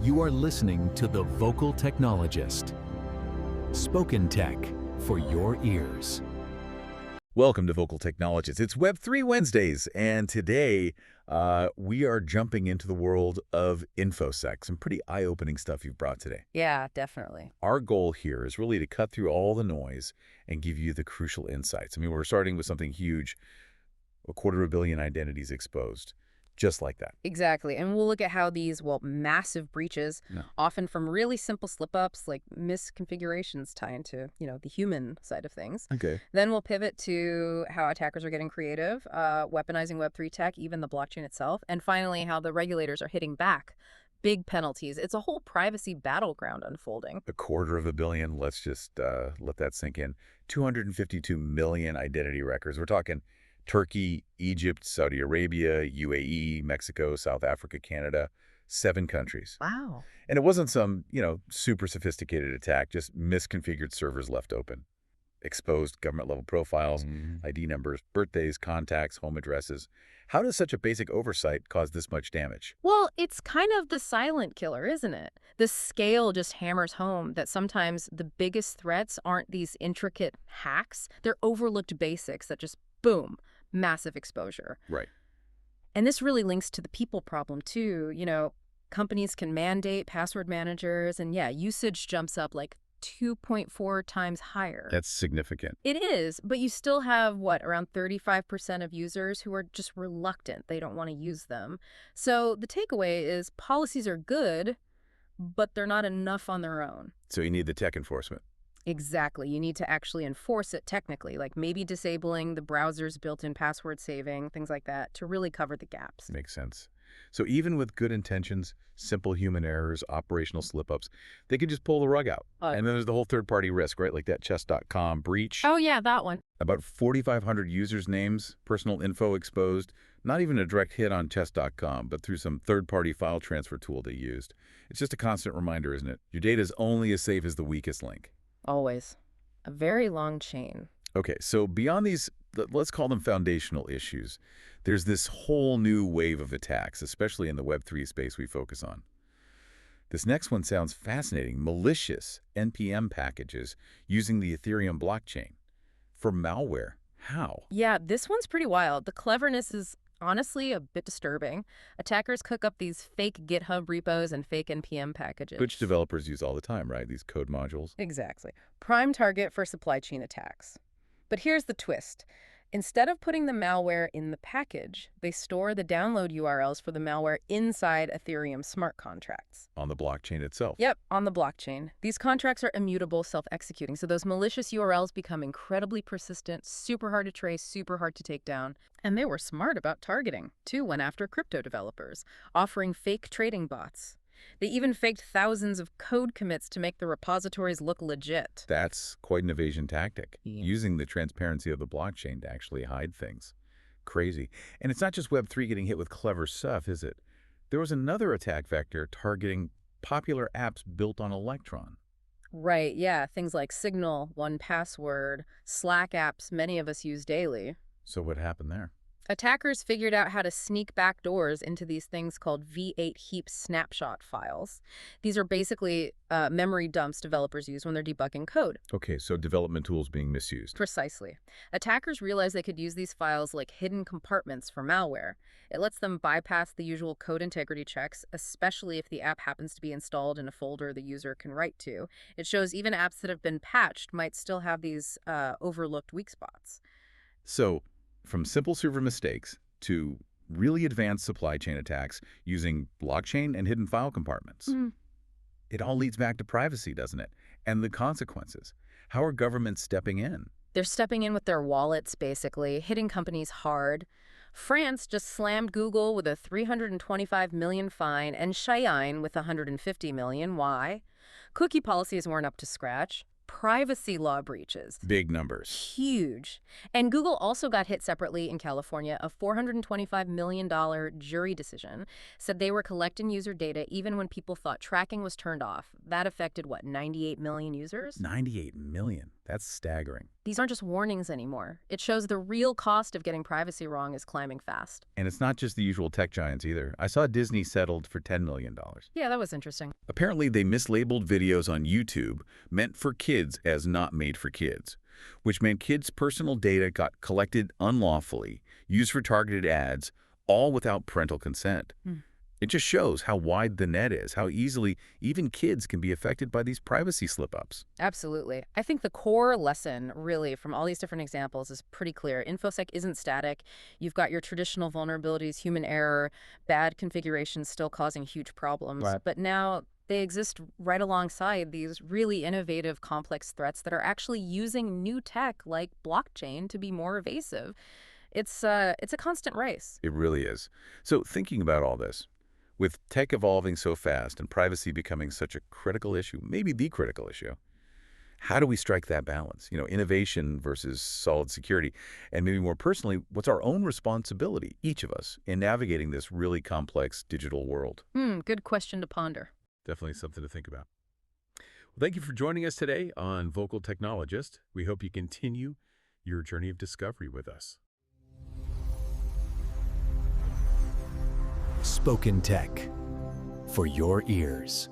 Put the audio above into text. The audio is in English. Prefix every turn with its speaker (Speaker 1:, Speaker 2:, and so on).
Speaker 1: You are listening to The Vocal Technologist. Spoken tech for your ears.
Speaker 2: Welcome to Vocal Technologists. It's Web3 Wednesdays, and today we are jumping into the world of InfoSec. Some pretty eye-opening stuff you've brought today.
Speaker 3: Yeah, definitely.
Speaker 2: Our goal here is really to cut through all the noise and give you the crucial insights. I mean, we're starting with something huge, 250 million identities exposed, just like that.
Speaker 3: Exactly. And we'll look at how these, massive breaches, often from really simple slip-ups like misconfigurations, tie into, the human side of things.
Speaker 2: Okay.
Speaker 3: Then we'll pivot to how attackers are getting creative, weaponizing Web3 tech, even the blockchain itself. And finally, how the regulators are hitting back. Big penalties. It's a whole privacy battleground unfolding.
Speaker 2: 250 million, let's just let that sink in. 252 million identity records. We're talking Turkey, Egypt, Saudi Arabia, UAE, Mexico, South Africa, Canada, 7 countries.
Speaker 3: Wow.
Speaker 2: And it wasn't some, super sophisticated attack, just misconfigured servers left open. Exposed government-level profiles, ID numbers, birthdays, contacts, home addresses. How does such a basic oversight cause this much damage?
Speaker 3: Well, it's kind of the silent killer, isn't it? The scale just hammers home that sometimes the biggest threats aren't these intricate hacks. They're overlooked basics that just, boom, massive exposure.
Speaker 2: Right.
Speaker 3: And this really links to the people problem, too. Companies can mandate password managers, and usage jumps up like 2.4 times higher.
Speaker 2: That's significant.
Speaker 3: It is, but you still have, around 35% of users who are just reluctant. They don't want to use them. So the takeaway is policies are good, but they're not enough on their own.
Speaker 2: So you need the tech enforcement.
Speaker 3: Exactly. You need to actually enforce it technically, like maybe disabling the browser's built-in password saving, things like that, to really cover the gaps.
Speaker 2: Makes sense. So even with good intentions, simple human errors, operational slip-ups, they can just pull the rug out. And then there's the whole third-party risk, right? Like that chess.com breach.
Speaker 3: Oh, yeah, that one.
Speaker 2: About 4,500 users' names, personal info exposed, not even a direct hit on chess.com, but through some third-party file transfer tool they used. It's just a constant reminder, isn't it? Your data is only as safe as the weakest link.
Speaker 3: Always. A very long chain.
Speaker 2: Okay, so beyond these, let's call them foundational issues, there's this whole new wave of attacks, especially in the Web3 space we focus on. This next one sounds fascinating. Malicious NPM packages using the Ethereum blockchain. For malware. How?
Speaker 3: Yeah, this one's pretty wild. The cleverness is honestly a bit disturbing. Attackers cook up these fake GitHub repos and fake NPM packages.
Speaker 2: Which developers use all the time, right? These code modules.
Speaker 3: Exactly. Prime target for supply chain attacks. But here's the twist. Instead of putting the malware in the package, they store the download URLs for the malware inside Ethereum smart contracts.
Speaker 2: On the blockchain itself.
Speaker 3: Yep, on the blockchain. These contracts are immutable, self-executing, so those malicious URLs become incredibly persistent, super hard to trace, super hard to take down. And they were smart about targeting, too, went after crypto developers, offering fake trading bots. They even faked thousands of code commits to make the repositories look legit.
Speaker 2: That's quite an evasion tactic,
Speaker 3: Yeah.
Speaker 2: using the transparency of the blockchain to actually hide things. Crazy. And it's not just Web3 getting hit with clever stuff, is it? There was another attack vector targeting popular apps built on Electron.
Speaker 3: Right, yeah, things like Signal, 1Password, Slack apps many of us use daily.
Speaker 2: So what happened there?
Speaker 3: Attackers figured out how to sneak backdoors into these things called V8 heap snapshot files. These are basically memory dumps developers use when they're debugging code.
Speaker 2: Okay, so development tools being misused.
Speaker 3: Precisely. Attackers realized they could use these files like hidden compartments for malware. It lets them bypass the usual code integrity checks, especially if the app happens to be installed in a folder the user can write to. It shows even apps that have been patched might still have these overlooked weak spots.
Speaker 2: So from simple server mistakes to really advanced supply chain attacks using blockchain and hidden file compartments. It all leads back to privacy, doesn't it? And the consequences. How are governments stepping in?
Speaker 3: They're stepping in with their wallets, basically, hitting companies hard. France just slammed Google with a $325 million fine and Cheyenne with $150 million. Why? Cookie policies weren't up to scratch. Privacy law breaches.
Speaker 2: Big numbers.
Speaker 3: Huge. And Google also got hit separately in California. A $425 million jury decision said they were collecting user data even when people thought tracking was turned off. That affected, 98 million users?
Speaker 2: 98 million. That's staggering.
Speaker 3: These aren't just warnings anymore. It shows the real cost of getting privacy wrong is climbing fast.
Speaker 2: And it's not just the usual tech giants either. I saw Disney settled for $10 million.
Speaker 3: Yeah, that was interesting.
Speaker 2: Apparently, they mislabeled videos on YouTube meant for kids as not made for kids, which meant kids' personal data got collected unlawfully, used for targeted ads, all without parental consent. It just shows how wide the net is, how easily even kids can be affected by these privacy slip-ups.
Speaker 3: Absolutely. I think the core lesson, really, from all these different examples is pretty clear. InfoSec isn't static. You've got your traditional vulnerabilities, human error, bad configurations still causing huge problems.
Speaker 2: Right.
Speaker 3: But now they exist right alongside these really innovative, complex threats that are actually using new tech like blockchain to be more evasive. It's a constant race.
Speaker 2: It really is. So thinking about all this, with tech evolving so fast and privacy becoming such a critical issue, maybe the critical issue, how do we strike that balance? Innovation versus solid security. And maybe more personally, what's our own responsibility, each of us, in navigating this really complex digital world?
Speaker 3: Good question to ponder.
Speaker 4: Definitely something to think about. Well, thank you for joining us today on Vocal Technologist. We hope you continue your journey of discovery with us.
Speaker 1: Spoken Tech for your ears.